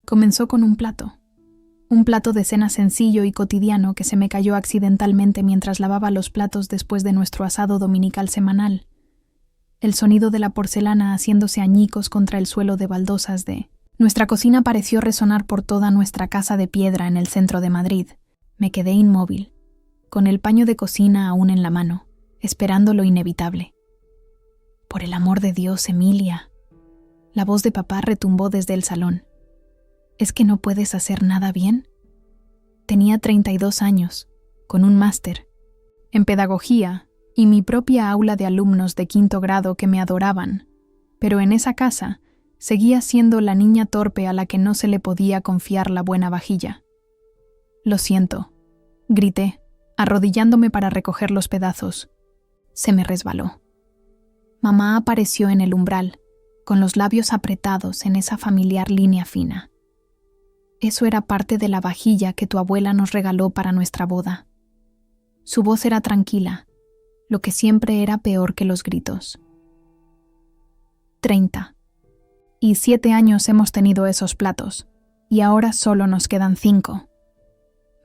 Comenzó con un plato de cena sencillo y cotidiano que se me cayó accidentalmente mientras lavaba los platos después de nuestro asado dominical semanal. El sonido de la porcelana haciéndose añicos contra el suelo de baldosas de nuestra cocina pareció resonar por toda nuestra casa de piedra en el centro de Madrid. Me quedé inmóvil, con el paño de cocina aún en la mano, esperando lo inevitable. «Por el amor de Dios, Emilia». La voz de papá retumbó desde el salón. ¿Es que no puedes hacer nada bien? Tenía 32 años, con un máster en pedagogía y mi propia aula de alumnos de 5º grado que me adoraban, pero en esa casa seguía siendo la niña torpe a la que no se le podía confiar la buena vajilla. «Lo siento», grité, arrodillándome para recoger los pedazos. Se me resbaló. Mamá apareció en el umbral, con los labios apretados en esa familiar línea fina. Eso era parte de la vajilla que tu abuela nos regaló para nuestra boda. Su voz era tranquila, lo que siempre era peor que los gritos. 30. Y 7 años hemos tenido esos platos, y ahora solo nos quedan 5.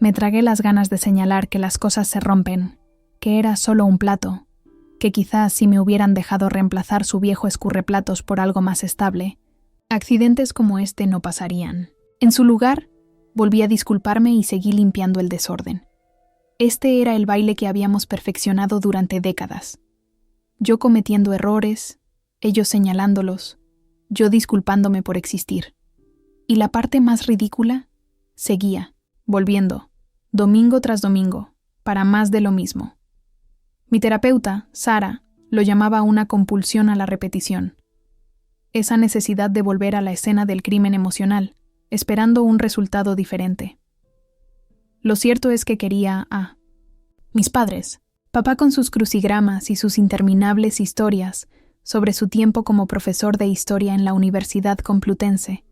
Me tragué las ganas de señalar que las cosas se rompen, que era solo un plato, que quizás si me hubieran dejado reemplazar su viejo escurreplatos por algo más estable, accidentes como este no pasarían. En su lugar, volví a disculparme y seguí limpiando el desorden. Este era el baile que habíamos perfeccionado durante décadas. Yo cometiendo errores, ellos señalándolos, yo disculpándome por existir. Y la parte más ridícula seguía, volviendo, domingo tras domingo, para más de lo mismo. Mi terapeuta, Sara, lo llamaba una compulsión a la repetición. Esa necesidad de volver a la escena del crimen emocional, esperando un resultado diferente. Lo cierto es que quería a mis padres, papá con sus crucigramas y sus interminables historias sobre su tiempo como profesor de historia en la Universidad Complutense,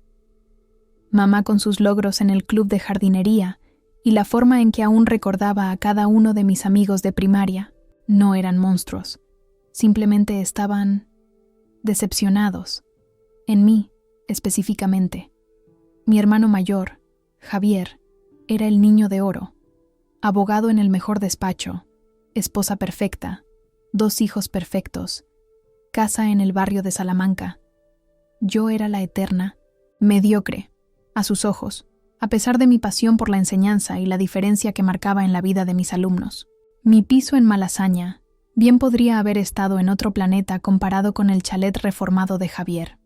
mamá con sus logros en el club de jardinería y la forma en que aún recordaba a cada uno de mis amigos de primaria. No eran monstruos, simplemente estaban decepcionados, en mí específicamente. Mi hermano mayor, Javier, era el niño de oro, abogado en el mejor despacho, esposa perfecta, 2 hijos perfectos, casa en el barrio de Salamanca. Yo era la eterna, mediocre, a sus ojos, a pesar de mi pasión por la enseñanza y la diferencia que marcaba en la vida de mis alumnos. Mi piso en Malasaña bien podría haber estado en otro planeta comparado con el chalet reformado de Javier.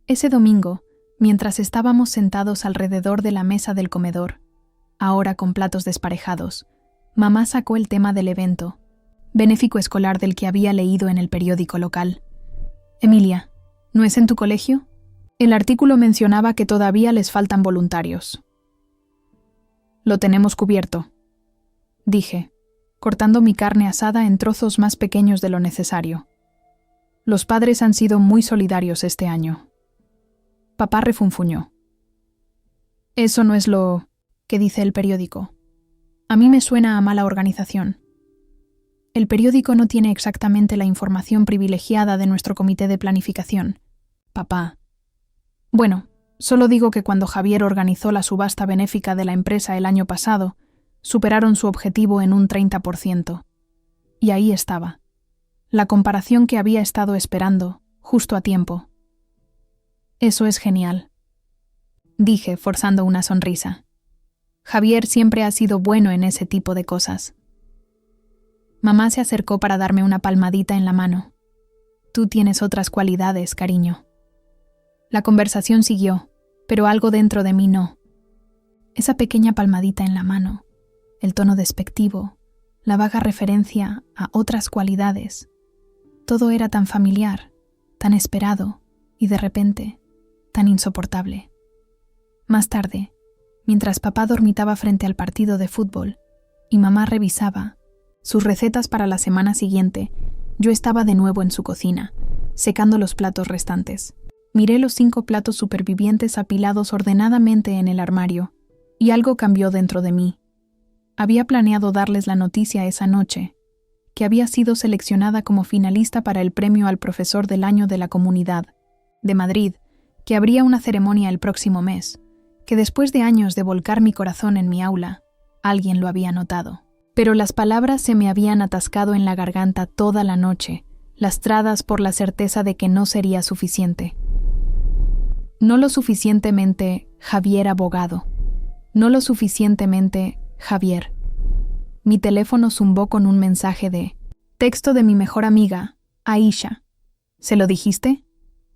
Ese domingo, mientras estábamos sentados alrededor de la mesa del comedor, ahora con platos desparejados, mamá sacó el tema del evento, benéfico escolar del que había leído en el periódico local. «Emilia, ¿no es en tu colegio? El artículo mencionaba que todavía les faltan voluntarios». «Lo tenemos cubierto», dije, cortando mi carne asada en trozos más pequeños de lo necesario. «Los padres han sido muy solidarios este año». Papá refunfuñó. «Eso no es lo que dice el periódico. A mí me suena a mala organización. El periódico no tiene exactamente la información privilegiada de nuestro comité de planificación, papá. Bueno, solo digo que cuando Javier organizó la subasta benéfica de la empresa el año pasado, superaron su objetivo en un 30%. Y ahí estaba, la comparación que había estado esperando, justo a tiempo. Eso es genial», dije, forzando una sonrisa. Javier siempre ha sido bueno en ese tipo de cosas. Mamá se acercó para darme una palmadita en la mano. «Tú tienes otras cualidades, cariño». La conversación siguió, pero algo dentro de mí no. Esa pequeña palmadita en la mano, el tono despectivo, la vaga referencia a otras cualidades. Todo era tan familiar, tan esperado y de repente tan insoportable. Más tarde, mientras papá dormitaba frente al partido de fútbol y mamá revisaba sus recetas para la semana siguiente, yo estaba de nuevo en su cocina, secando los platos restantes. Miré los 5 platos supervivientes apilados ordenadamente en el armario, y algo cambió dentro de mí. Había planeado darles la noticia esa noche, que había sido seleccionada como finalista para el premio al profesor del año de la comunidad, de Madrid, que habría una ceremonia el próximo mes, que después de años de volcar mi corazón en mi aula, alguien lo había notado. Pero las palabras se me habían atascado en la garganta toda la noche, lastradas por la certeza de que no sería suficiente. No lo suficientemente Javier abogado. No lo suficientemente Javier. Mi teléfono zumbó con un mensaje de texto de mi mejor amiga, Aisha. ¿Se lo dijiste?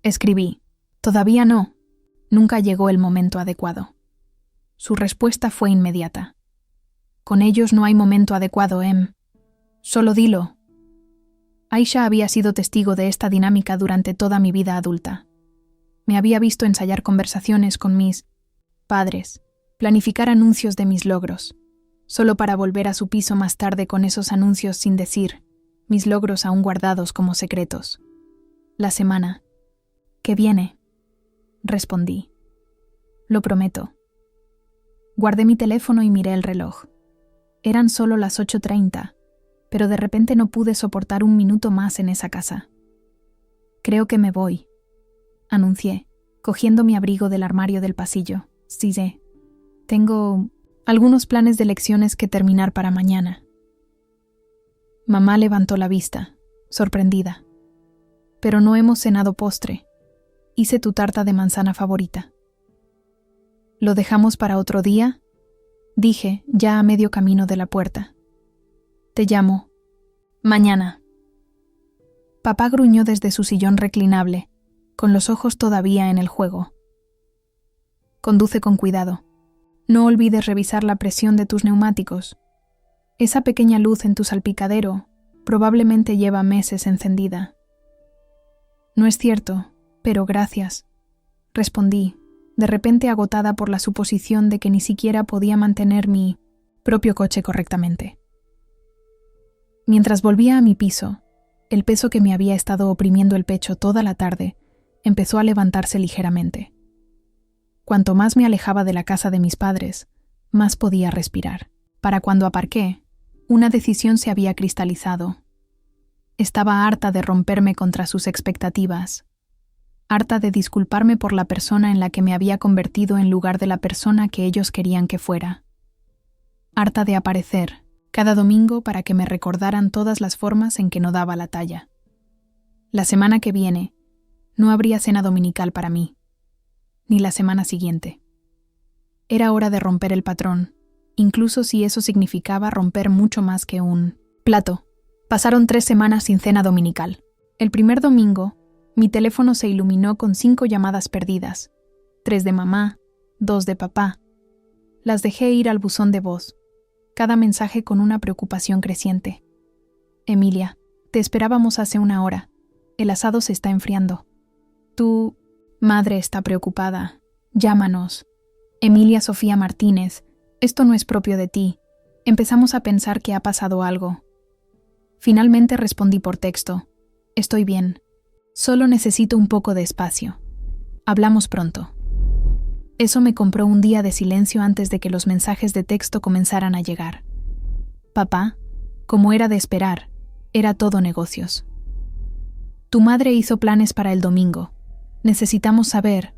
Escribí. Todavía no. Nunca llegó el momento adecuado. Su respuesta fue inmediata. Con ellos no hay momento adecuado, Em. Solo dilo. Aisha había sido testigo de esta dinámica durante toda mi vida adulta. Me había visto ensayar conversaciones con mis padres, planificar anuncios de mis logros, solo para volver a su piso más tarde con esos anuncios sin decir, mis logros aún guardados como secretos. La semana que viene, respondí. Lo prometo. Guardé mi teléfono y miré el reloj. Eran solo las 8:30, pero de repente no pude soportar un minuto más en esa casa. Creo que me voy, anuncié, cogiendo mi abrigo del armario del pasillo. Sí, tengo algunos planes de lecciones que terminar para mañana. Mamá levantó la vista, sorprendida. Pero no hemos cenado postre. Hice tu tarta de manzana favorita. ¿Lo dejamos para otro día? Dije, ya a medio camino de la puerta. Te llamo. Mañana. Papá gruñó desde su sillón reclinable, con los ojos todavía en el juego. Conduce con cuidado. No olvides revisar la presión de tus neumáticos. Esa pequeña luz en tu salpicadero probablemente lleva meses encendida. No es cierto, pero gracias, respondí, de repente agotada por la suposición de que ni siquiera podía mantener mi propio coche correctamente. Mientras volvía a mi piso, el peso que me había estado oprimiendo el pecho toda la tarde empezó a levantarse ligeramente. Cuanto más me alejaba de la casa de mis padres, más podía respirar. Para cuando aparqué, una decisión se había cristalizado. Estaba harta de romperme contra sus expectativas, harta de disculparme por la persona en la que me había convertido en lugar de la persona que ellos querían que fuera. Harta de aparecer cada domingo para que me recordaran todas las formas en que no daba la talla. La semana que viene no habría cena dominical para mí, ni la semana siguiente. Era hora de romper el patrón, incluso si eso significaba romper mucho más que un plato. Pasaron 3 semanas sin cena dominical. El primer domingo, mi teléfono se iluminó con 5 llamadas perdidas, 3 de mamá, 2 de papá. Las dejé ir al buzón de voz, cada mensaje con una preocupación creciente. Emilia, te esperábamos hace 1 hora. El asado se está enfriando. Tu madre está preocupada. Llámanos. Emilia Sofía Martínez, esto no es propio de ti. Empezamos a pensar que ha pasado algo. Finalmente respondí por texto. Estoy bien. Solo necesito un poco de espacio. Hablamos pronto. Eso me compró un día de silencio antes de que los mensajes de texto comenzaran a llegar. Papá, como era de esperar, era todo negocios. Tu madre hizo planes para el domingo. Necesitamos saber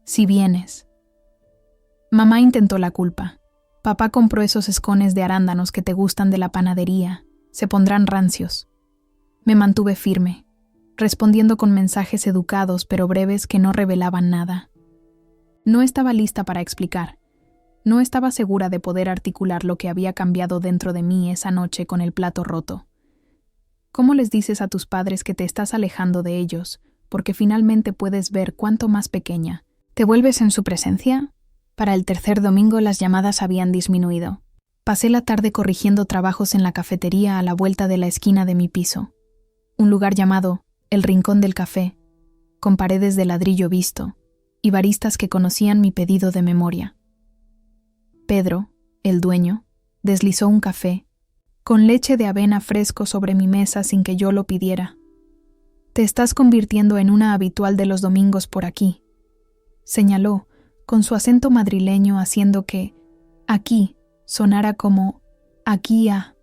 si vienes. Mamá intentó la culpa. Papá compró esos escones de arándanos que te gustan de la panadería. Se pondrán rancios. Me mantuve firme, respondiendo con mensajes educados pero breves que no revelaban nada. No estaba lista para explicar. No estaba segura de poder articular lo que había cambiado dentro de mí esa noche con el plato roto. ¿Cómo les dices a tus padres que te estás alejando de ellos, porque finalmente puedes ver cuánto más pequeña te vuelves en su presencia? Para el tercer domingo las llamadas habían disminuido. Pasé la tarde corrigiendo trabajos en la cafetería a la vuelta de la esquina de mi piso. Un lugar llamado El Rincón del Café, con paredes de ladrillo visto, y baristas que conocían mi pedido de memoria. Pedro, el dueño, deslizó un café, con leche de avena fresco sobre mi mesa sin que yo lo pidiera. Te estás convirtiendo en una habitual de los domingos por aquí, señaló, con su acento madrileño haciendo que aquí sonara como aquí a.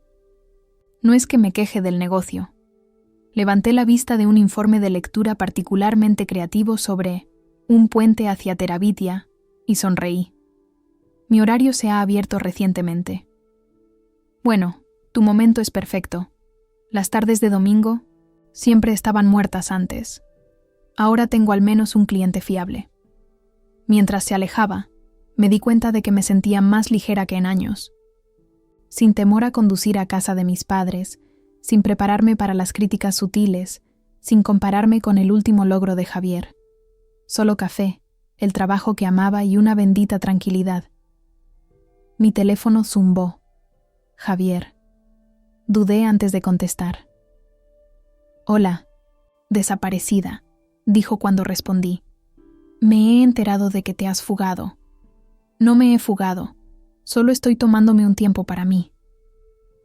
No es que me queje del negocio. Levanté la vista de un informe de lectura particularmente creativo sobre un puente hacia Terabitia, y sonreí. Mi horario se ha abierto recientemente. Bueno, tu momento es perfecto. Las tardes de domingo siempre estaban muertas antes. Ahora tengo al menos un cliente fiable. Mientras se alejaba, me di cuenta de que me sentía más ligera que en años. Sin temor a conducir a casa de mis padres, sin prepararme para las críticas sutiles, sin compararme con el último logro de Javier. Solo café, el trabajo que amaba y una bendita tranquilidad. Mi teléfono zumbó. Javier. Dudé antes de contestar. Hola, desaparecida, dijo cuando respondí. Me he enterado de que te has fugado. No me he fugado, solo estoy tomándome un tiempo para mí.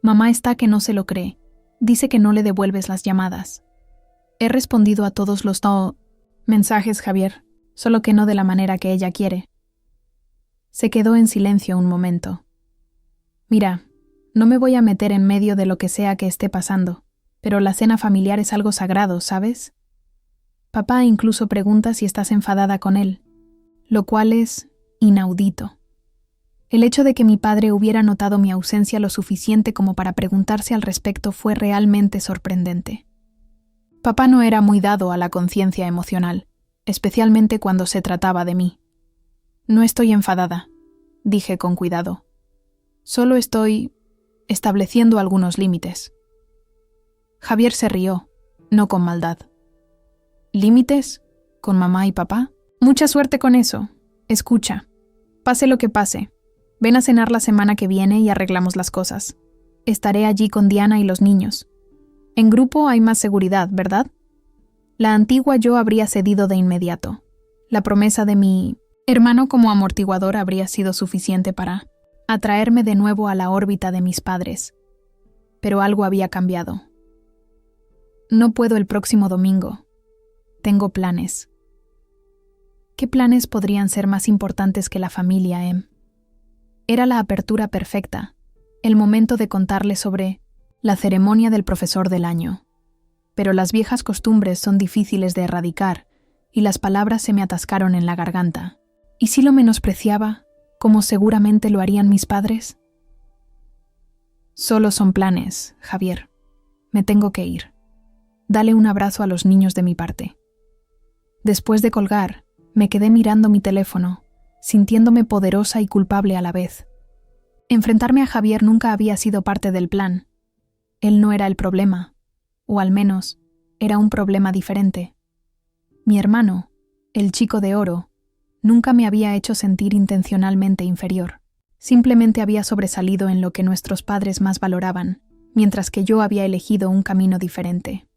Mamá está que no se lo cree, dice que no le devuelves las llamadas. He respondido a todos los mensajes, Javier, solo que no de la manera que ella quiere. Se quedó en silencio un momento. Mira, no me voy a meter en medio de lo que sea que esté pasando, pero la cena familiar es algo sagrado, ¿sabes? Papá incluso pregunta si estás enfadada con él, lo cual es inaudito. El hecho de que mi padre hubiera notado mi ausencia lo suficiente como para preguntarse al respecto fue realmente sorprendente. Papá no era muy dado a la conciencia emocional, especialmente cuando se trataba de mí. No estoy enfadada, dije con cuidado. Solo estoy estableciendo algunos límites. Javier se rió, no con maldad. ¿Límites? ¿Con mamá y papá? Mucha suerte con eso. Escucha, pase lo que pase, ven a cenar la semana que viene y arreglamos las cosas. Estaré allí con Diana y los niños. En grupo hay más seguridad, ¿verdad? La antigua yo habría cedido de inmediato. La promesa de mi hermano como amortiguador habría sido suficiente para atraerme de nuevo a la órbita de mis padres. Pero algo había cambiado. No puedo el próximo domingo. Tengo planes. ¿Qué planes podrían ser más importantes que la familia, Em? Era la apertura perfecta, el momento de contarle sobre la ceremonia del profesor del año. Pero las viejas costumbres son difíciles de erradicar y las palabras se me atascaron en la garganta. ¿Y si lo menospreciaba, como seguramente lo harían mis padres? Solo son planes, Javier. Me tengo que ir. Dale un abrazo a los niños de mi parte. Después de colgar, me quedé mirando mi teléfono, sintiéndome poderosa y culpable a la vez. Enfrentarme a Javier nunca había sido parte del plan. Él no era el problema, o al menos, era un problema diferente. Mi hermano, el chico de oro, nunca me había hecho sentir intencionalmente inferior. Simplemente había sobresalido en lo que nuestros padres más valoraban, mientras que yo había elegido un camino diferente.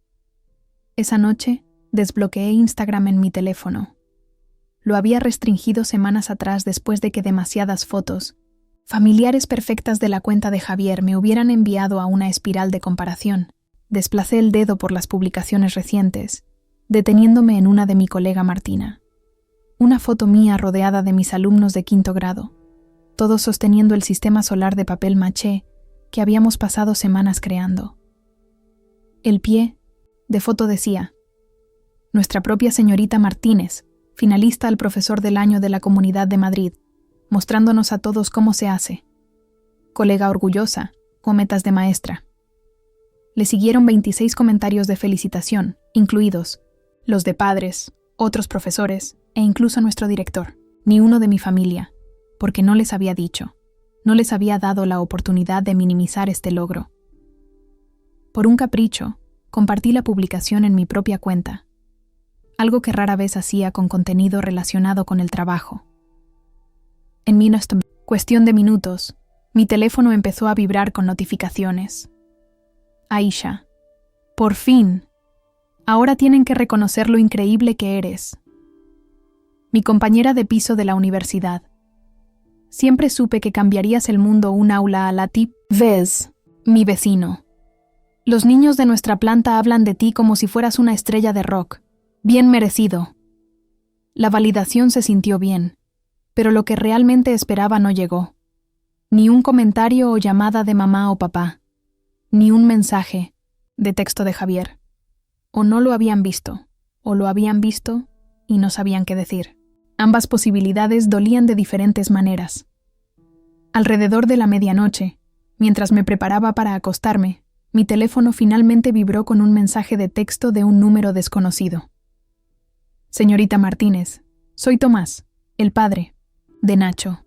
Esa noche, desbloqueé Instagram en mi teléfono. Lo había restringido semanas atrás después de que demasiadas fotos, familiares perfectas de la cuenta de Javier, me hubieran enviado a una espiral de comparación. Desplacé el dedo por las publicaciones recientes, deteniéndome en una de mi colega Martina. Una foto mía rodeada de mis alumnos de 5º grado, todos sosteniendo el sistema solar de papel maché que habíamos pasado semanas creando. El pie de foto decía: nuestra propia señorita Martínez, finalista al profesor del año de la Comunidad de Madrid, mostrándonos a todos cómo se hace. Colega orgullosa, cometas de maestra. Le siguieron 26 comentarios de felicitación, incluidos los de padres, otros profesores e incluso nuestro director. Ni uno de mi familia, porque no les había dicho, no les había dado la oportunidad de minimizar este logro. Por un capricho, compartí la publicación en mi propia cuenta, algo que rara vez hacía con contenido relacionado con el trabajo. En cuestión de minutos, mi teléfono empezó a vibrar con notificaciones. Aisha, por fin, ahora tienen que reconocer lo increíble que eres. Mi compañera de piso de la universidad. Siempre supe que cambiarías el mundo un aula a la tip. Ves, mi vecino. Los niños de nuestra planta hablan de ti como si fueras una estrella de rock. Bien merecido. La validación se sintió bien, pero lo que realmente esperaba no llegó. Ni un comentario o llamada de mamá o papá. Ni un mensaje de texto de Javier. O no lo habían visto, o lo habían visto y no sabían qué decir. Ambas posibilidades dolían de diferentes maneras. Alrededor de la medianoche, mientras me preparaba para acostarme, mi teléfono finalmente vibró con un mensaje de texto de un número desconocido. Señorita Martínez, soy Tomás, el padre de Nacho.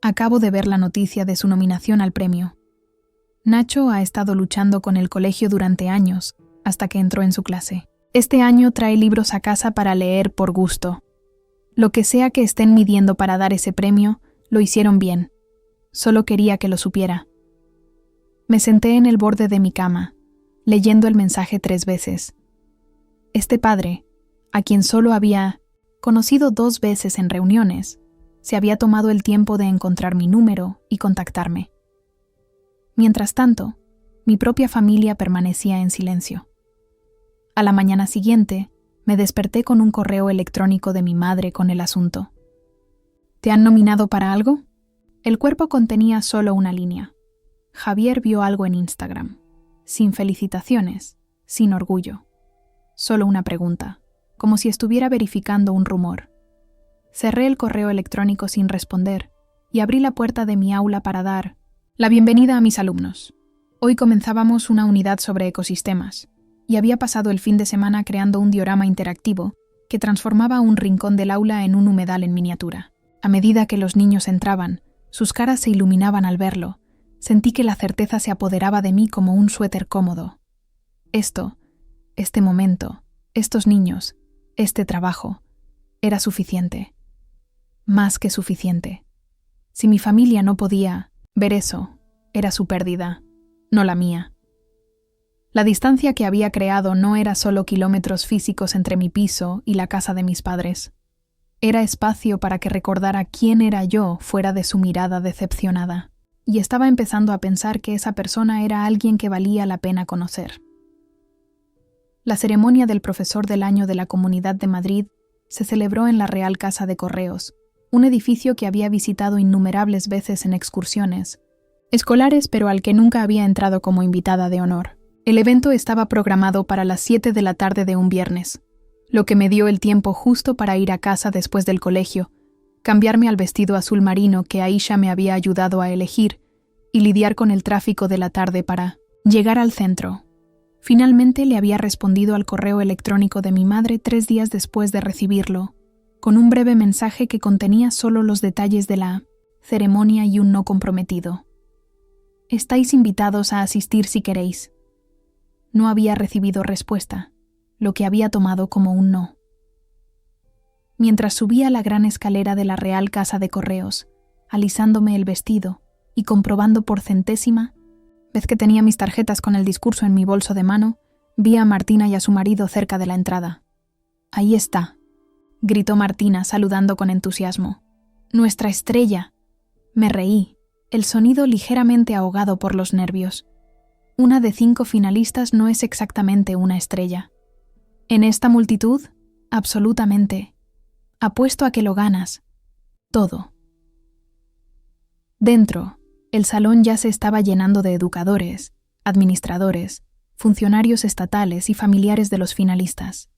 Acabo de ver la noticia de su nominación al premio. Nacho ha estado luchando con el colegio durante años, hasta que entró en su clase. Este año trae libros a casa para leer por gusto. Lo que sea que estén midiendo para dar ese premio, lo hicieron bien. Solo quería que lo supiera. Me senté en el borde de mi cama, leyendo el mensaje 3 veces. Este padre, a quien solo había conocido 2 veces en reuniones, se había tomado el tiempo de encontrar mi número y contactarme. Mientras tanto, mi propia familia permanecía en silencio. A la mañana siguiente, me desperté con un correo electrónico de mi madre con el asunto. ¿Te han nominado para algo? El cuerpo contenía solo una línea. Javier vio algo en Instagram. Sin felicitaciones, sin orgullo. Solo una pregunta, como si estuviera verificando un rumor. Cerré el correo electrónico sin responder y abrí la puerta de mi aula para dar la bienvenida a mis alumnos. Hoy comenzábamos una unidad sobre ecosistemas y había pasado el fin de semana creando un diorama interactivo que transformaba un rincón del aula en un humedal en miniatura. A medida que los niños entraban, sus caras se iluminaban al verlo. Sentí que la certeza se apoderaba de mí como un suéter cómodo. Este momento, estos niños, este trabajo, era suficiente. Más que suficiente. Si mi familia no podía ver eso, era su pérdida, no la mía. La distancia que había creado no era solo kilómetros físicos entre mi piso y la casa de mis padres. Era espacio para que recordara quién era yo fuera de su mirada decepcionada. Y estaba empezando a pensar que esa persona era alguien que valía la pena conocer. La ceremonia del profesor del año de la Comunidad de Madrid se celebró en la Real Casa de Correos, un edificio que había visitado innumerables veces en excursiones escolares, pero al que nunca había entrado como invitada de honor. El evento estaba programado para las 7 de la tarde de un viernes, lo que me dio el tiempo justo para ir a casa después del colegio, cambiarme al vestido azul marino que Aisha me había ayudado a elegir y lidiar con el tráfico de la tarde para llegar al centro. Finalmente le había respondido al correo electrónico de mi madre 3 días después de recibirlo, con un breve mensaje que contenía solo los detalles de la ceremonia y un no comprometido. Estáis invitados a asistir si queréis. No había recibido respuesta, lo que había tomado como un no. Mientras subía la gran escalera de la Real Casa de Correos, alisándome el vestido y comprobando por centésima vez que tenía mis tarjetas con el discurso en mi bolso de mano, vi a Martina y a su marido cerca de la entrada. «Ahí está», gritó Martina saludando con entusiasmo. «Nuestra estrella». Me reí, el sonido ligeramente ahogado por los nervios. Una de 5 finalistas no es exactamente una estrella. En esta multitud, absolutamente. Apuesto a que lo ganas. Todo. Dentro, el salón ya se estaba llenando de educadores, administradores, funcionarios estatales y familiares de los finalistas.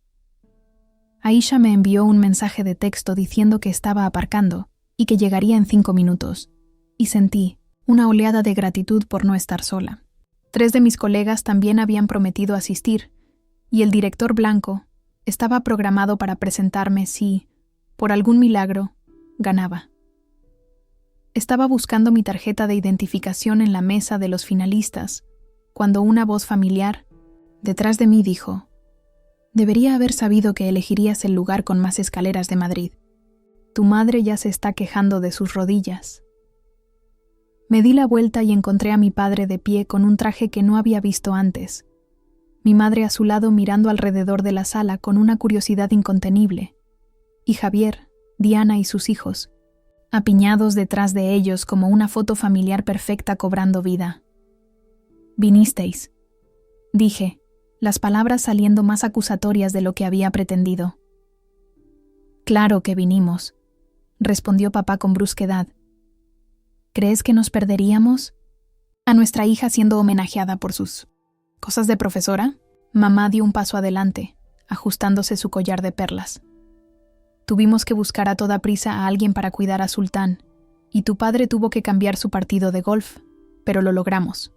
Aisha me envió un mensaje de texto diciendo que estaba aparcando y que llegaría en 5 minutos, y sentí una oleada de gratitud por no estar sola. 3 de mis colegas también habían prometido asistir, y el director Blanco estaba programado para presentarme si, por algún milagro, ganaba. Estaba buscando mi tarjeta de identificación en la mesa de los finalistas, cuando una voz familiar, detrás de mí, dijo: «Debería haber sabido que elegirías el lugar con más escaleras de Madrid. Tu madre ya se está quejando de sus rodillas». Me di la vuelta y encontré a mi padre de pie con un traje que no había visto antes. Mi madre a su lado mirando alrededor de la sala con una curiosidad incontenible. Y Javier, Diana y sus hijos, apiñados detrás de ellos como una foto familiar perfecta cobrando vida. «Vinisteis», dije, las palabras saliendo más acusatorias de lo que había pretendido. «Claro que vinimos», respondió papá con brusquedad. «¿Crees que nos perderíamos? ¿A nuestra hija siendo homenajeada por sus cosas de profesora?» Mamá dio un paso adelante, ajustándose su collar de perlas. Tuvimos que buscar a toda prisa a alguien para cuidar a Sultán, y tu padre tuvo que cambiar su partido de golf, pero lo logramos.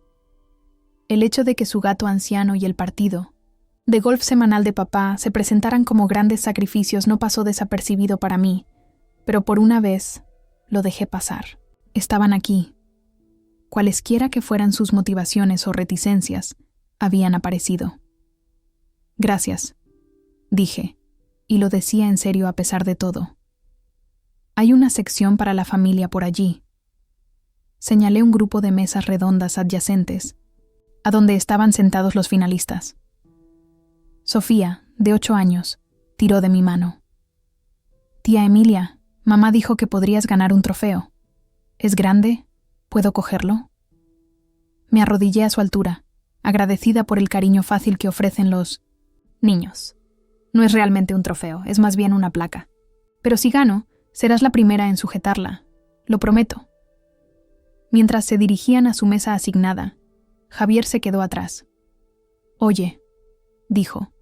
El hecho de que su gato anciano y el partido de golf semanal de papá se presentaran como grandes sacrificios no pasó desapercibido para mí, pero por una vez lo dejé pasar. Estaban aquí. Cualesquiera que fueran sus motivaciones o reticencias, habían aparecido. Gracias, dije, y lo decía en serio a pesar de todo. Hay una sección para la familia por allí. Señalé un grupo de mesas redondas adyacentes, a donde estaban sentados los finalistas. Sofía, de 8 años, tiró de mi mano. Tía Emilia, mamá dijo que podrías ganar un trofeo. ¿Es grande? ¿Puedo cogerlo? Me arrodillé a su altura, agradecida por el cariño fácil que ofrecen los niños. No es realmente un trofeo, es más bien una placa. Pero si gano, serás la primera en sujetarla. Lo prometo. Mientras se dirigían a su mesa asignada, Javier se quedó atrás. Oye, dijo,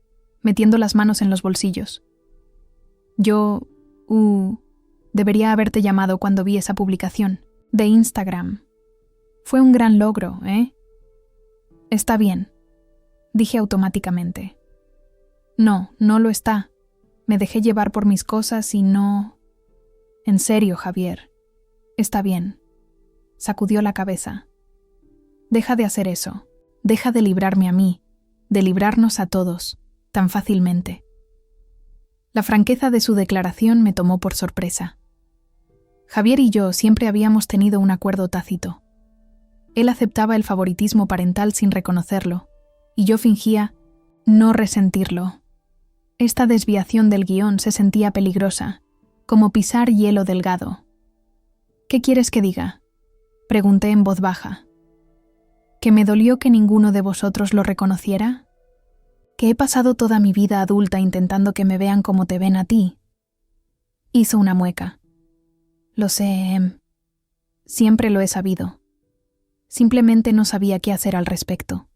metiendo las manos en los bolsillos. Yo, debería haberte llamado cuando vi esa publicación, de Instagram. Fue un gran logro, ¿eh? Está bien, dije automáticamente. No, no lo está. Me dejé llevar por mis cosas y no... En serio, Javier. Está bien. Sacudió la cabeza. Deja de hacer eso. Deja de librarme a mí, de librarnos a todos, tan fácilmente. La franqueza de su declaración me tomó por sorpresa. Javier y yo siempre habíamos tenido un acuerdo tácito. Él aceptaba el favoritismo parental sin reconocerlo, y yo fingía no resentirlo. Esta desviación del guión se sentía peligrosa, como pisar hielo delgado. ¿Qué quieres que diga?, pregunté en voz baja. ¿Que me dolió que ninguno de vosotros lo reconociera? ¿Que he pasado toda mi vida adulta intentando que me vean como te ven a ti? Hizo una mueca. Lo sé, Em. Siempre lo he sabido. Simplemente no sabía qué hacer al respecto.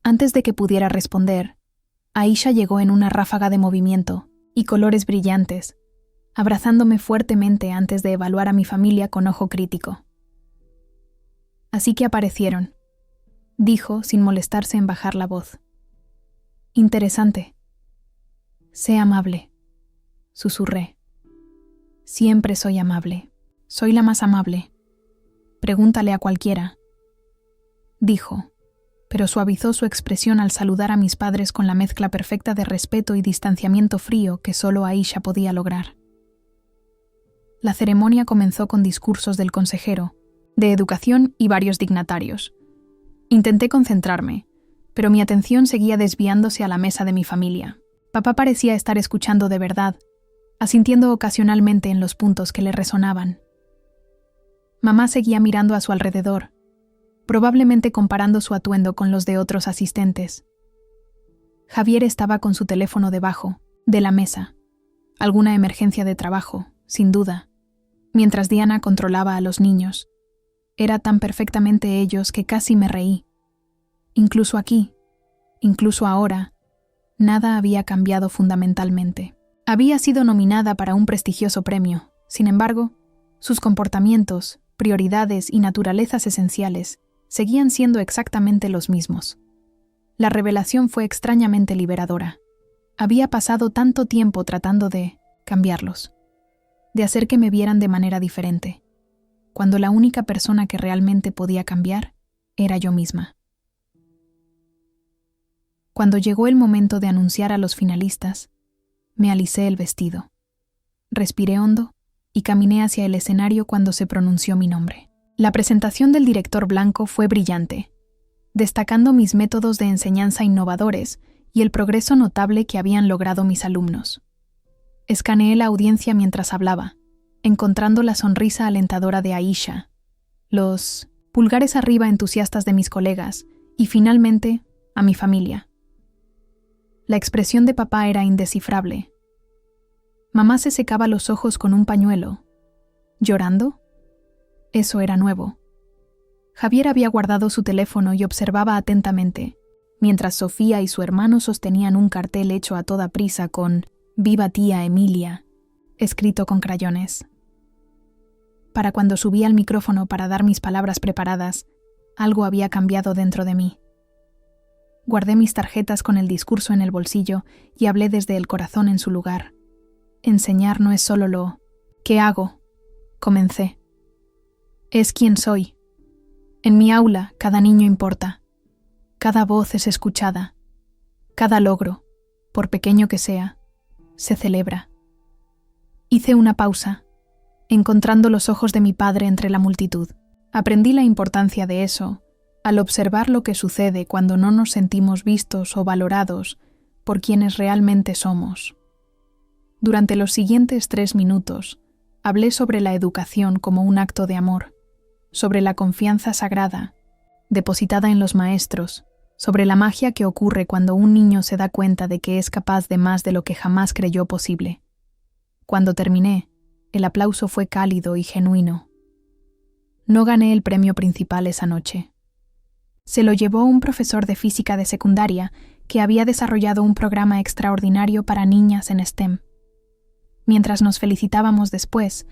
Antes de que pudiera responder, Aisha llegó en una ráfaga de movimiento y colores brillantes, abrazándome fuertemente antes de evaluar a mi familia con ojo crítico. Así que aparecieron, dijo sin molestarse en bajar la voz. Interesante. Sé amable, susurré. Siempre soy amable. Soy la más amable. Pregúntale a cualquiera, dijo, pero suavizó su expresión al saludar a mis padres con la mezcla perfecta de respeto y distanciamiento frío que solo Aisha podía lograr. La ceremonia comenzó con discursos del consejero, de educación y varios dignatarios. Intenté concentrarme, pero mi atención seguía desviándose a la mesa de mi familia. Papá parecía estar escuchando de verdad, asintiendo ocasionalmente en los puntos que le resonaban. Mamá seguía mirando a su alrededor, probablemente comparando su atuendo con los de otros asistentes. Javier estaba con su teléfono debajo, de la mesa. Alguna emergencia de trabajo, sin duda, mientras Diana controlaba a los niños. Era tan perfectamente ellos que casi me reí. Incluso aquí, incluso ahora, nada había cambiado fundamentalmente. Había sido nominada para un prestigioso premio. Sin embargo, sus comportamientos, prioridades y naturalezas esenciales seguían siendo exactamente los mismos. La revelación fue extrañamente liberadora. Había pasado tanto tiempo tratando de cambiarlos, de hacer que me vieran de manera diferente, cuando la única persona que realmente podía cambiar era yo misma. Cuando llegó el momento de anunciar a los finalistas, me alicé el vestido. Respiré hondo y caminé hacia el escenario cuando se pronunció mi nombre. La presentación del director Blanco fue brillante, destacando mis métodos de enseñanza innovadores y el progreso notable que habían logrado mis alumnos. Escaneé la audiencia mientras hablaba, encontrando la sonrisa alentadora de Aisha, los pulgares arriba entusiastas de mis colegas y, finalmente, a mi familia. La expresión de papá era indescifrable. Mamá se secaba los ojos con un pañuelo. ¿Llorando? Eso era nuevo. Javier había guardado su teléfono y observaba atentamente, mientras Sofía y su hermano sostenían un cartel hecho a toda prisa con «Viva tía Emilia» escrito con crayones. Para cuando subí al micrófono para dar mis palabras preparadas, algo había cambiado dentro de mí. Guardé mis tarjetas con el discurso en el bolsillo y hablé desde el corazón en su lugar. Enseñar no es solo lo «¿qué hago?», comencé. Es quien soy. En mi aula cada niño importa. Cada voz es escuchada. Cada logro, por pequeño que sea, se celebra. Hice una pausa, encontrando los ojos de mi padre entre la multitud. Aprendí la importancia de eso al observar lo que sucede cuando no nos sentimos vistos o valorados por quienes realmente somos. Durante los siguientes 3 minutos, hablé sobre la educación como un acto de amor, sobre la confianza sagrada, depositada en los maestros, sobre la magia que ocurre cuando un niño se da cuenta de que es capaz de más de lo que jamás creyó posible. Cuando terminé, el aplauso fue cálido y genuino. No gané el premio principal esa noche. Se lo llevó un profesor de física de secundaria que había desarrollado un programa extraordinario para niñas en STEM. Mientras nos felicitábamos después,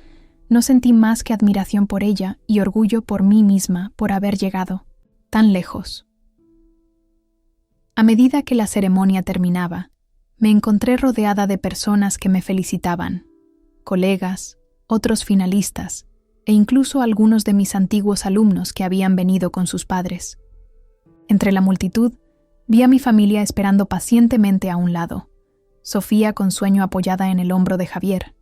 no sentí más que admiración por ella y orgullo por mí misma por haber llegado tan lejos. A medida que la ceremonia terminaba, me encontré rodeada de personas que me felicitaban, colegas, otros finalistas e incluso algunos de mis antiguos alumnos que habían venido con sus padres. Entre la multitud, vi a mi familia esperando pacientemente a un lado, Sofía con sueño apoyada en el hombro de Javier.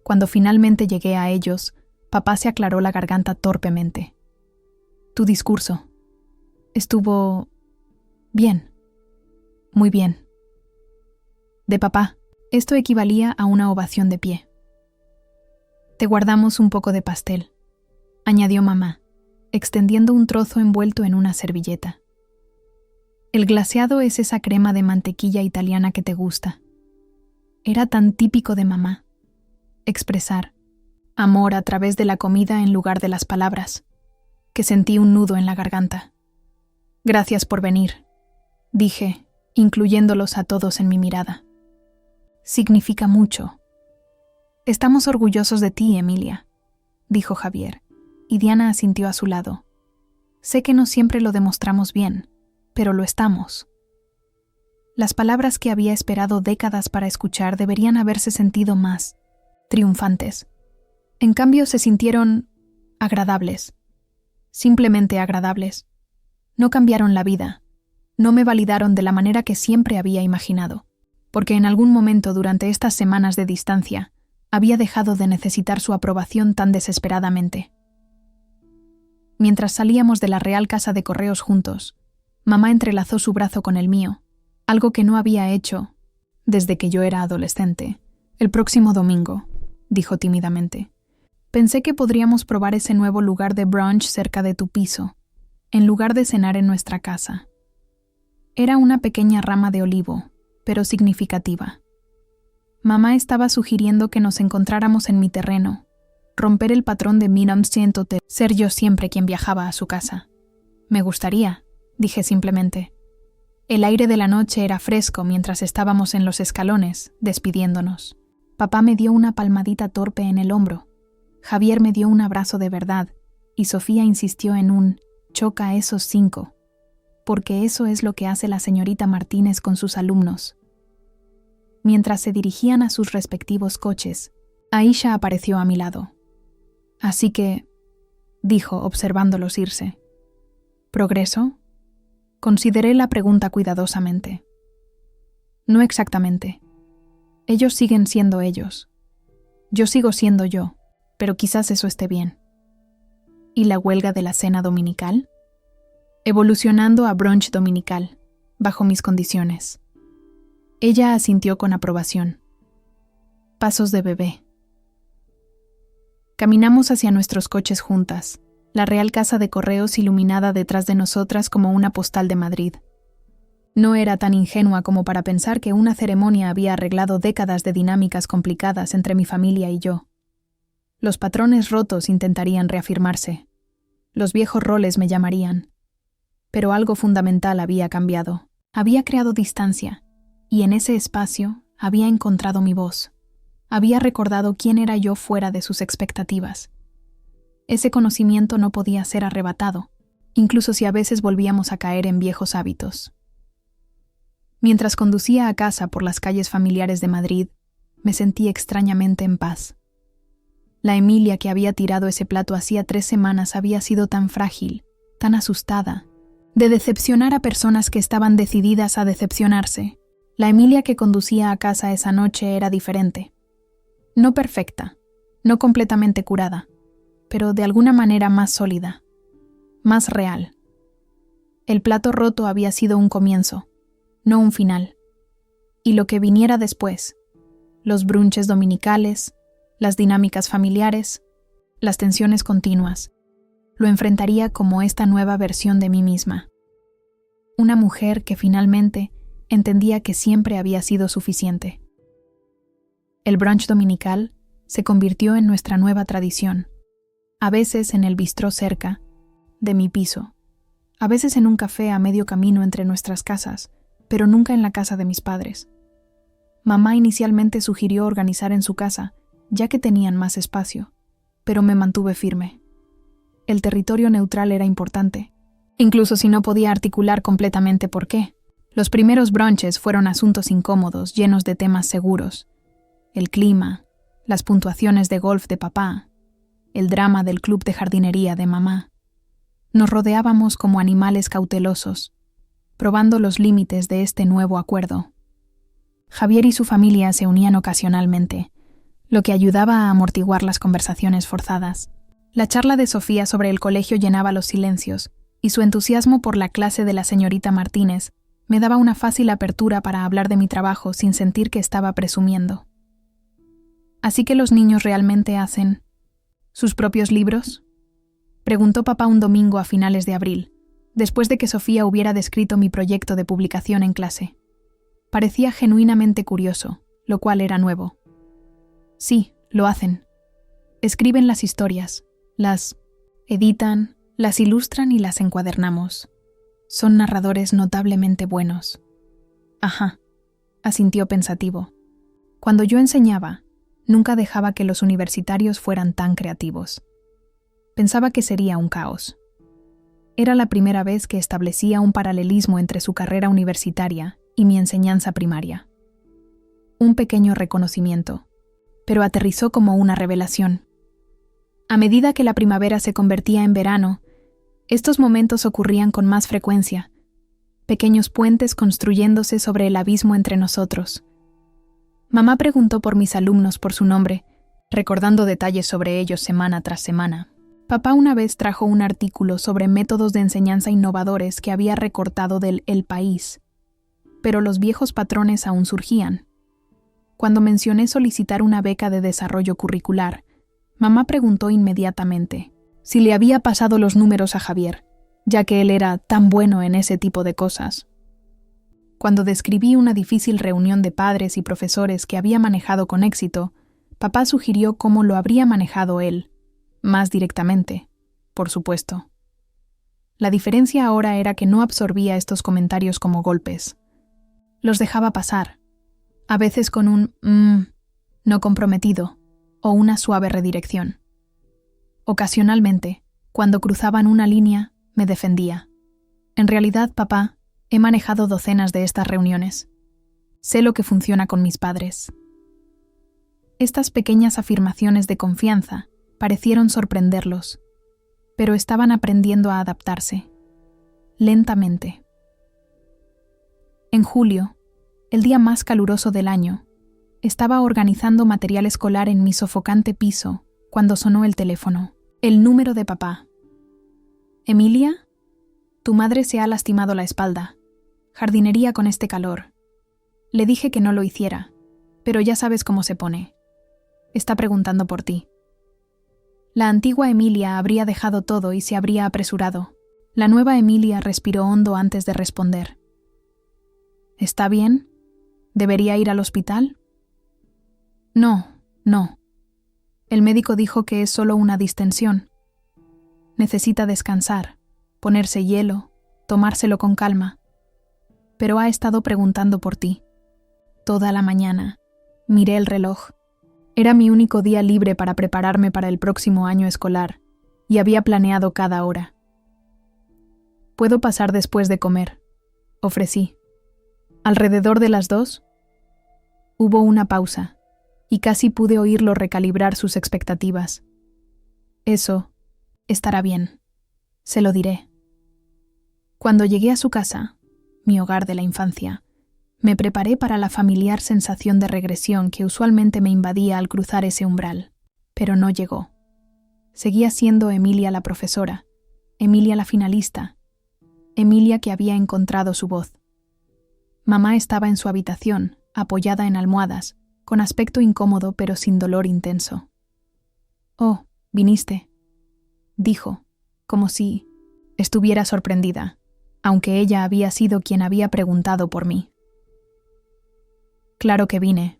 Cuando finalmente llegué a ellos, papá se aclaró la garganta torpemente. Tu discurso. Estuvo... bien. Muy bien. De papá, esto equivalía a una ovación de pie. Te guardamos un poco de pastel, añadió mamá, extendiendo un trozo envuelto en una servilleta. El glaseado es esa crema de mantequilla italiana que te gusta. Era tan típico de mamá. Expresar amor a través de la comida en lugar de las palabras, que sentí un nudo en la garganta. Gracias por venir, dije, incluyéndolos a todos en mi mirada. Significa mucho. Estamos orgullosos de ti, Emilia, dijo Javier, y Diana asintió a su lado. Sé que no siempre lo demostramos bien, pero lo estamos. Las palabras que había esperado décadas para escuchar deberían haberse sentido más triunfantes. En cambio, se sintieron agradables. Simplemente agradables. No cambiaron la vida. No me validaron de la manera que siempre había imaginado, porque en algún momento durante estas semanas de distancia había dejado de necesitar su aprobación tan desesperadamente. Mientras salíamos de la Real Casa de Correos juntos, mamá entrelazó su brazo con el mío, algo que no había hecho desde que yo era adolescente. El próximo domingo, dijo tímidamente. Pensé que podríamos probar ese nuevo lugar de brunch cerca de tu piso, en lugar de cenar en nuestra casa. Era una pequeña rama de olivo, pero significativa. Mamá estaba sugiriendo que nos encontráramos en mi terreno, romper el patrón de Minamsientote, ser yo siempre quien viajaba a su casa. Me gustaría, dije simplemente. El aire de la noche era fresco mientras estábamos en los escalones, despidiéndonos. Papá me dio una palmadita torpe en el hombro. Javier me dio un abrazo de verdad, y Sofía insistió en un «choca esos 5», porque eso es lo que hace la señorita Martínez con sus alumnos. Mientras se dirigían a sus respectivos coches, Aisha apareció a mi lado. Así que, dijo observándolos irse. ¿Progreso? Consideré la pregunta cuidadosamente. No exactamente. Ellos siguen siendo ellos. Yo sigo siendo yo, pero quizás eso esté bien. ¿Y la huelga de la cena dominical? Evolucionando a brunch dominical, bajo mis condiciones. Ella asintió con aprobación. Pasos de bebé. Caminamos hacia nuestros coches juntas, la Real Casa de Correos iluminada detrás de nosotras como una postal de Madrid. No era tan ingenua como para pensar que una ceremonia había arreglado décadas de dinámicas complicadas entre mi familia y yo. Los patrones rotos intentarían reafirmarse. Los viejos roles me llamarían. Pero algo fundamental había cambiado. Había creado distancia, y en ese espacio había encontrado mi voz. Había recordado quién era yo fuera de sus expectativas. Ese conocimiento no podía ser arrebatado, incluso si a veces volvíamos a caer en viejos hábitos. Mientras conducía a casa por las calles familiares de Madrid, me sentí extrañamente en paz. La Emilia que había tirado ese plato hacía 3 semanas había sido tan frágil, tan asustada, de decepcionar a personas que estaban decididas a decepcionarse. La Emilia que conducía a casa esa noche era diferente. No perfecta, no completamente curada, pero de alguna manera más sólida, más real. El plato roto había sido un comienzo, no un final. Y lo que viniera después, los brunches dominicales, las dinámicas familiares, las tensiones continuas, lo enfrentaría como esta nueva versión de mí misma. Una mujer que finalmente entendía que siempre había sido suficiente. El brunch dominical se convirtió en nuestra nueva tradición, a veces en el bistró cerca de mi piso, a veces en un café a medio camino entre nuestras casas, pero nunca en la casa de mis padres. Mamá inicialmente sugirió organizar en su casa, ya que tenían más espacio, pero me mantuve firme. El territorio neutral era importante, incluso si no podía articular completamente por qué. Los primeros brunches fueron asuntos incómodos, llenos de temas seguros. El clima, las puntuaciones de golf de papá, el drama del club de jardinería de mamá. Nos rodeábamos como animales cautelosos, probando los límites de este nuevo acuerdo. Javier y su familia se unían ocasionalmente, lo que ayudaba a amortiguar las conversaciones forzadas. La charla de Sofía sobre el colegio llenaba los silencios, y su entusiasmo por la clase de la señorita Martínez me daba una fácil apertura para hablar de mi trabajo sin sentir que estaba presumiendo. ¿Así que los niños realmente hacen sus propios libros?, preguntó papá un domingo a finales de abril, después de que Sofía hubiera descrito mi proyecto de publicación en clase. Parecía genuinamente curioso, lo cual era nuevo. Sí, lo hacen. Escriben las historias, las editan, las ilustran y las encuadernamos. Son narradores notablemente buenos. Ajá, asintió pensativo. Cuando yo enseñaba, nunca dejaba que los universitarios fueran tan creativos. Pensaba que sería un caos. Era la primera vez que establecía un paralelismo entre su carrera universitaria y mi enseñanza primaria. Un pequeño reconocimiento, pero aterrizó como una revelación. A medida que la primavera se convertía en verano, estos momentos ocurrían con más frecuencia, pequeños puentes construyéndose sobre el abismo entre nosotros. Mamá preguntó por mis alumnos por su nombre, recordando detalles sobre ellos semana tras semana. Papá una vez trajo un artículo sobre métodos de enseñanza innovadores que había recortado del El País, pero los viejos patrones aún surgían. Cuando mencioné solicitar una beca de desarrollo curricular, mamá preguntó inmediatamente si le había pasado los números a Javier, ya que él era tan bueno en ese tipo de cosas. Cuando describí una difícil reunión de padres y profesores que había manejado con éxito, papá sugirió cómo lo habría manejado él, más directamente, por supuesto. La diferencia ahora era que no absorbía estos comentarios como golpes. Los dejaba pasar, a veces con un no comprometido o una suave redirección. Ocasionalmente, cuando cruzaban una línea, me defendía. En realidad, papá, he manejado docenas de estas reuniones. Sé lo que funciona con mis padres. Estas pequeñas afirmaciones de confianza parecieron sorprenderlos, pero estaban aprendiendo a adaptarse, lentamente. En julio, el día más caluroso del año, estaba organizando material escolar en mi sofocante piso cuando sonó el teléfono. El número de papá. ¿Emilia? Tu madre se ha lastimado la espalda. Jardinería con este calor. Le dije que no lo hiciera, pero ya sabes cómo se pone. Está preguntando por ti. La antigua Emilia habría dejado todo y se habría apresurado. La nueva Emilia respiró hondo antes de responder. ¿Está bien? ¿Debería ir al hospital? No. El médico dijo que es solo una distensión. Necesita descansar, ponerse hielo, tomárselo con calma. Pero ha estado preguntando por ti. Toda la mañana. Miré el reloj. Era mi único día libre para prepararme para el próximo año escolar, y había planeado cada hora. «¿Puedo pasar después de comer?», ofrecí. «¿Alrededor de las 2?». Hubo una pausa, y casi pude oírlo recalibrar sus expectativas. «Eso estará bien. Se lo diré». Cuando llegué a su casa, mi hogar de la infancia, me preparé para la familiar sensación de regresión que usualmente me invadía al cruzar ese umbral, pero no llegó. Seguía siendo Emilia la profesora, Emilia la finalista, Emilia que había encontrado su voz. Mamá estaba en su habitación, apoyada en almohadas, con aspecto incómodo pero sin dolor intenso. «Oh, viniste», dijo, como si estuviera sorprendida, aunque ella había sido quien había preguntado por mí. «Claro que vine».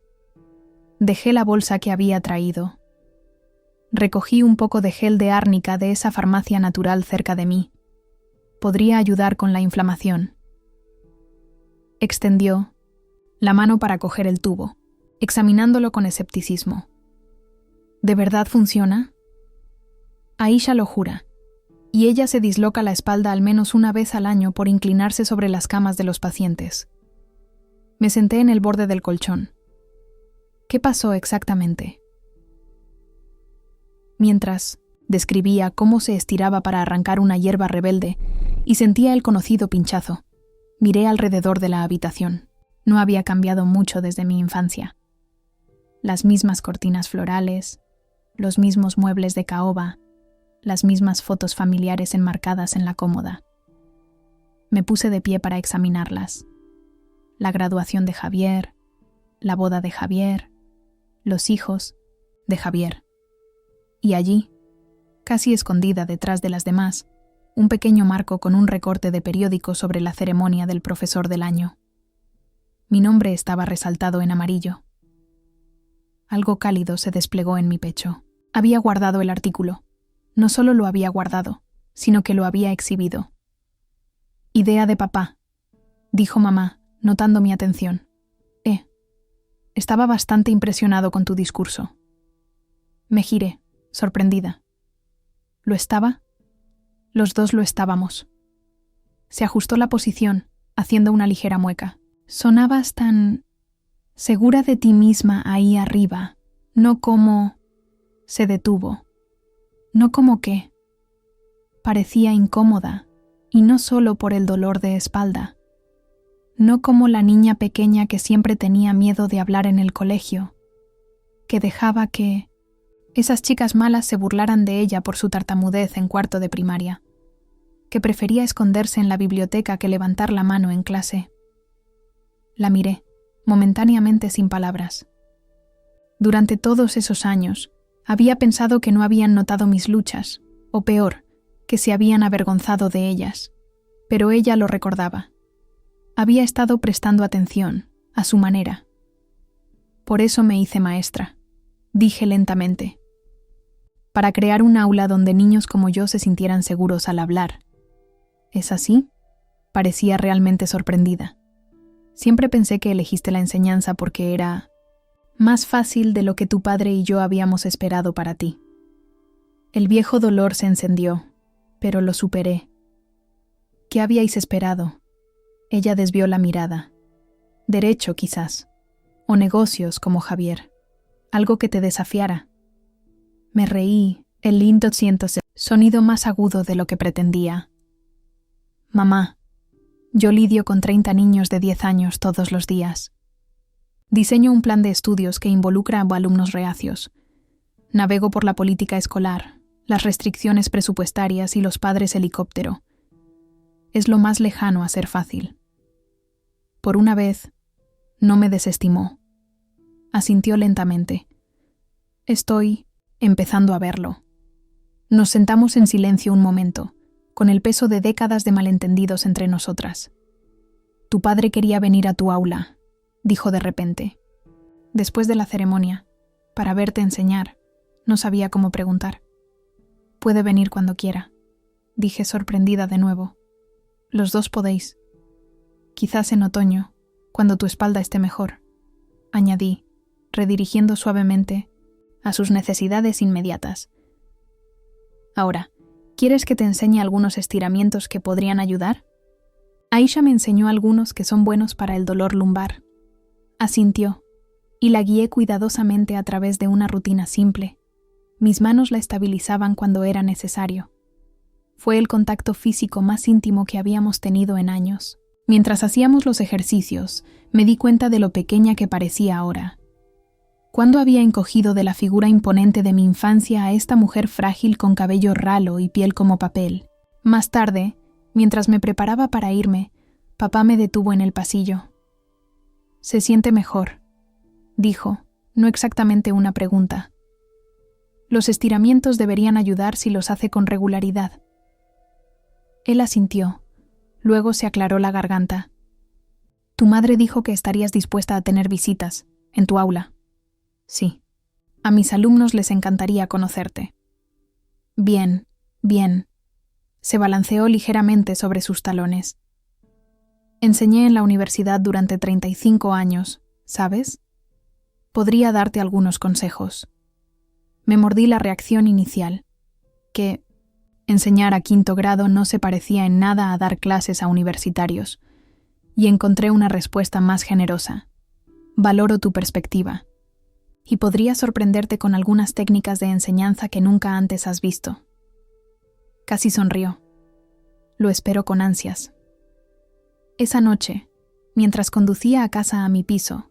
Dejé la bolsa que había traído. Recogí un poco de gel de árnica de esa farmacia natural cerca de mí. Podría ayudar con la inflamación. Extendió la mano para coger el tubo, examinándolo con escepticismo. ¿De verdad funciona? Aisha lo jura, y ella se disloca la espalda al menos una vez al año por inclinarse sobre las camas de los pacientes. Me senté en el borde del colchón. ¿Qué pasó exactamente? Mientras describía cómo se estiraba para arrancar una hierba rebelde y sentía el conocido pinchazo, miré alrededor de la habitación. No había cambiado mucho desde mi infancia. Las mismas cortinas florales, los mismos muebles de caoba, las mismas fotos familiares enmarcadas en la cómoda. Me puse de pie para examinarlas. La graduación de Javier, la boda de Javier, los hijos de Javier. Y allí, casi escondida detrás de las demás, un pequeño marco con un recorte de periódico sobre la ceremonia del profesor del año. Mi nombre estaba resaltado en amarillo. Algo cálido se desplegó en mi pecho. Había guardado el artículo. No solo lo había guardado, sino que lo había exhibido. «Idea de papá», dijo mamá, notando mi atención. Estaba bastante impresionado con tu discurso». Me giré, sorprendida. ¿Lo estaba? Los dos lo estábamos. Se ajustó la posición, haciendo una ligera mueca. «Sonabas tan segura de ti misma ahí arriba, no como...». Se detuvo. «¿No como qué?». Parecía incómoda, y no solo por el dolor de espalda. No como la niña pequeña que siempre tenía miedo de hablar en el colegio, que dejaba que esas chicas malas se burlaran de ella por su tartamudez en cuarto de primaria, que prefería esconderse en la biblioteca que levantar la mano en clase. La miré, momentáneamente sin palabras. Durante todos esos años, había pensado que no habían notado mis luchas, o peor, que se habían avergonzado de ellas, pero ella lo recordaba. Había estado prestando atención, a su manera. «Por eso me hice maestra», dije lentamente. «Para crear un aula donde niños como yo se sintieran seguros al hablar». «¿Es así?», parecía realmente sorprendida. «Siempre pensé que elegiste la enseñanza porque era más fácil de lo que tu padre y yo habíamos esperado para ti». El viejo dolor se encendió, pero lo superé. «¿Qué habíais esperado?». Ella desvió la mirada. «Derecho, quizás. O negocios, como Javier. Algo que te desafiara». Me reí, el lindo sonido más agudo de lo que pretendía. «Mamá, yo lidio con 30 niños de 10 años todos los días. Diseño un plan de estudios que involucra a alumnos reacios. Navego por la política escolar, las restricciones presupuestarias y los padres helicóptero. Es lo más lejano a ser fácil». Por una vez, no me desestimó. Asintió lentamente. «Estoy empezando a verlo». Nos sentamos en silencio un momento, con el peso de décadas de malentendidos entre nosotras. «Tu padre quería venir a tu aula», dijo de repente. «Después de la ceremonia, para verte enseñar, no sabía cómo preguntar». «Puede venir cuando quiera», dije sorprendida de nuevo. «Los dos podéis. Quizás en otoño, cuando tu espalda esté mejor», añadí, redirigiendo suavemente a sus necesidades inmediatas. Ahora, ¿quieres que te enseñe algunos estiramientos que podrían ayudar? Aisha me enseñó algunos que son buenos para el dolor lumbar. Asintió, y la guié cuidadosamente a través de una rutina simple. Mis manos la estabilizaban cuando era necesario. Fue el contacto físico más íntimo que habíamos tenido en años. Mientras hacíamos los ejercicios, me di cuenta de lo pequeña que parecía ahora. ¿Cuándo había encogido de la figura imponente de mi infancia a esta mujer frágil con cabello ralo y piel como papel? Más tarde, mientras me preparaba para irme, papá me detuvo en el pasillo. «Se siente mejor», dijo, no exactamente una pregunta. «Los estiramientos deberían ayudar si los hace con regularidad». Él asintió. Luego se aclaró la garganta. «Tu madre dijo que estarías dispuesta a tener visitas, en tu aula». «Sí. A mis alumnos les encantaría conocerte». «Bien, bien». Se balanceó ligeramente sobre sus talones. «Enseñé en la universidad durante 35 años, ¿sabes? Podría darte algunos consejos». Me mordí la reacción inicial, que enseñar a 5º grado no se parecía en nada a dar clases a universitarios, y encontré una respuesta más generosa. «Valoro tu perspectiva, y podría sorprenderte con algunas técnicas de enseñanza que nunca antes has visto». Casi sonrió. «Lo espero con ansias». Esa noche, mientras conducía a casa a mi piso,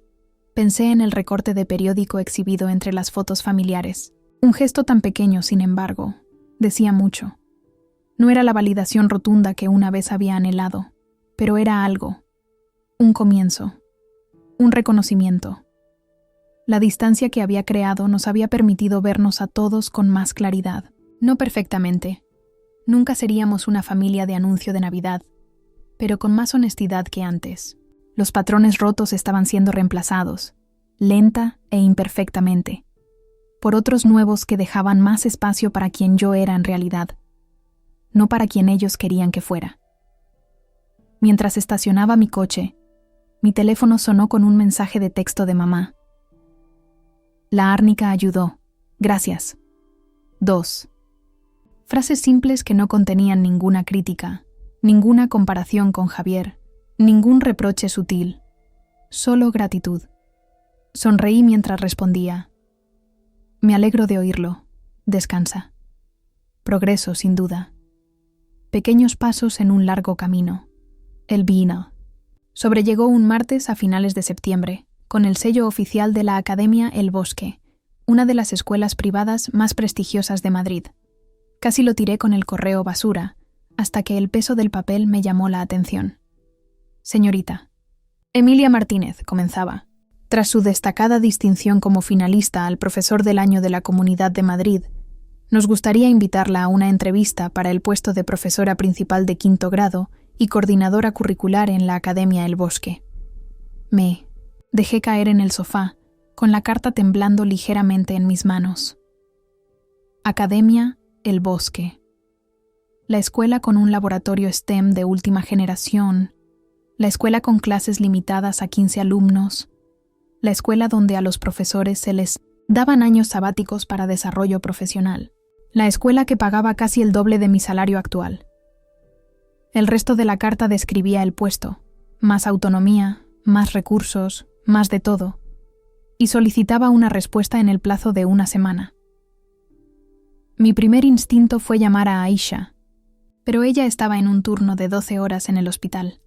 pensé en el recorte de periódico exhibido entre las fotos familiares. Un gesto tan pequeño, sin embargo, decía mucho. No era la validación rotunda que una vez había anhelado, pero era algo, un comienzo, un reconocimiento. La distancia que había creado nos había permitido vernos a todos con más claridad. No perfectamente. Nunca seríamos una familia de anuncio de Navidad, pero con más honestidad que antes. Los patrones rotos estaban siendo reemplazados, lenta e imperfectamente, por otros nuevos que dejaban más espacio para quien yo era en realidad, no para quien ellos querían que fuera. Mientras estacionaba mi coche, mi teléfono sonó con un mensaje de texto de mamá. «La árnica ayudó. Gracias». 2. Frases simples que no contenían ninguna crítica, ninguna comparación con Javier, ningún reproche sutil, solo gratitud. Sonreí mientras respondía. «Me alegro de oírlo. Descansa». Progreso, sin duda. Pequeños pasos en un largo camino. El vino. Sobrellegó un martes a finales de septiembre, con el sello oficial de la Academia El Bosque, una de las escuelas privadas más prestigiosas de Madrid. Casi lo tiré con el correo basura, hasta que el peso del papel me llamó la atención. «Señorita». Emilia Martínez, comenzaba. Tras su destacada distinción como finalista al Profesor del Año de la Comunidad de Madrid, nos gustaría invitarla a una entrevista para el puesto de profesora principal de 5º grado y coordinadora curricular en la Academia El Bosque. Me dejé caer en el sofá, con la carta temblando ligeramente en mis manos. Academia El Bosque. La escuela con un laboratorio STEM de última generación, la escuela con clases limitadas a 15 alumnos, la escuela donde a los profesores se les daban años sabáticos para desarrollo profesional, la escuela que pagaba casi el doble de mi salario actual. El resto de la carta describía el puesto, más autonomía, más recursos, más de todo, y solicitaba una respuesta en el plazo de una semana. Mi primer instinto fue llamar a Aisha, pero ella estaba en un turno de 12 horas en el hospital.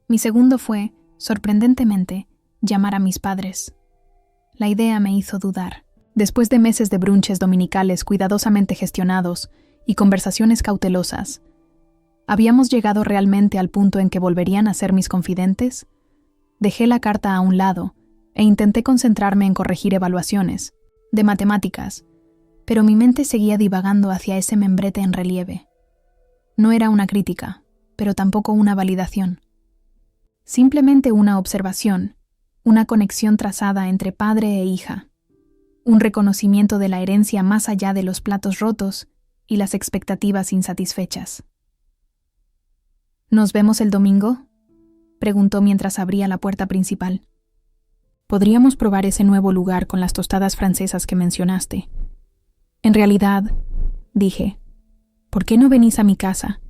Mi segundo fue, sorprendentemente, llamar a mis padres. La idea me hizo dudar. Después de meses de brunches dominicales cuidadosamente gestionados y conversaciones cautelosas, ¿habíamos llegado realmente al punto en que volverían a ser mis confidentes? Dejé la carta a un lado e intenté concentrarme en corregir evaluaciones, de matemáticas, pero mi mente seguía divagando hacia ese membrete en relieve. No era una crítica, pero tampoco una validación. Simplemente una observación, una conexión trazada entre padre e hija, un reconocimiento de la herencia más allá de los platos rotos y las expectativas insatisfechas. «¿Nos vemos el domingo?», preguntó mientras abría la puerta principal. Podríamos probar ese nuevo lugar con las tostadas francesas que mencionaste. En realidad, dije, ¿por qué no venís a mi casa?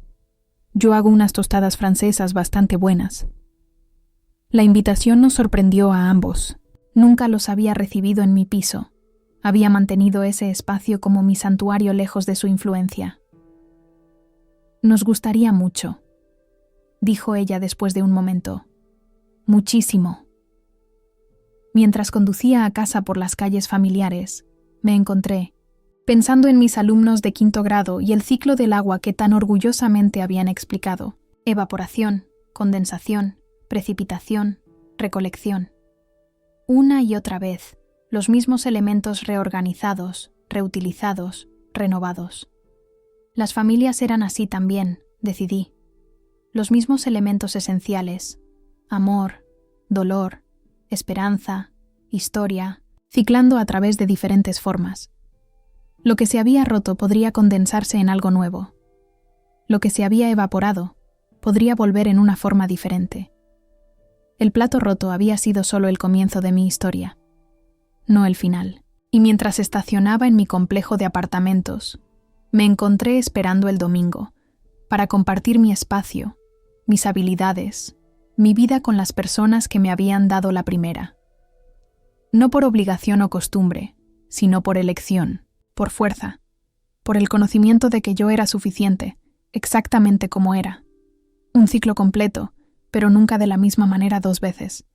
Yo hago unas tostadas francesas bastante buenas. La invitación nos sorprendió a ambos. Nunca los había recibido en mi piso. Había mantenido ese espacio como mi santuario lejos de su influencia. Nos gustaría mucho, dijo ella después de un momento. Muchísimo. Mientras conducía a casa por las calles familiares, me encontré, pensando en mis alumnos de 5º grado y el ciclo del agua que tan orgullosamente habían explicado. Evaporación, condensación, precipitación, recolección. Una y otra vez, los mismos elementos reorganizados, reutilizados, renovados. Las familias eran así también, decidí. Los mismos elementos esenciales: amor, dolor, esperanza, historia, ciclando a través de diferentes formas. Lo que se había roto podría condensarse en algo nuevo. Lo que se había evaporado podría volver en una forma diferente. El plato roto había sido solo el comienzo de mi historia, no el final. Y mientras estacionaba en mi complejo de apartamentos, me encontré esperando el domingo para compartir mi espacio, mis habilidades, mi vida con las personas que me habían dado la primera. No por obligación o costumbre, sino por elección, por fuerza, por el conocimiento de que yo era suficiente, exactamente como era. Un ciclo completo, pero nunca de la misma manera 2 veces.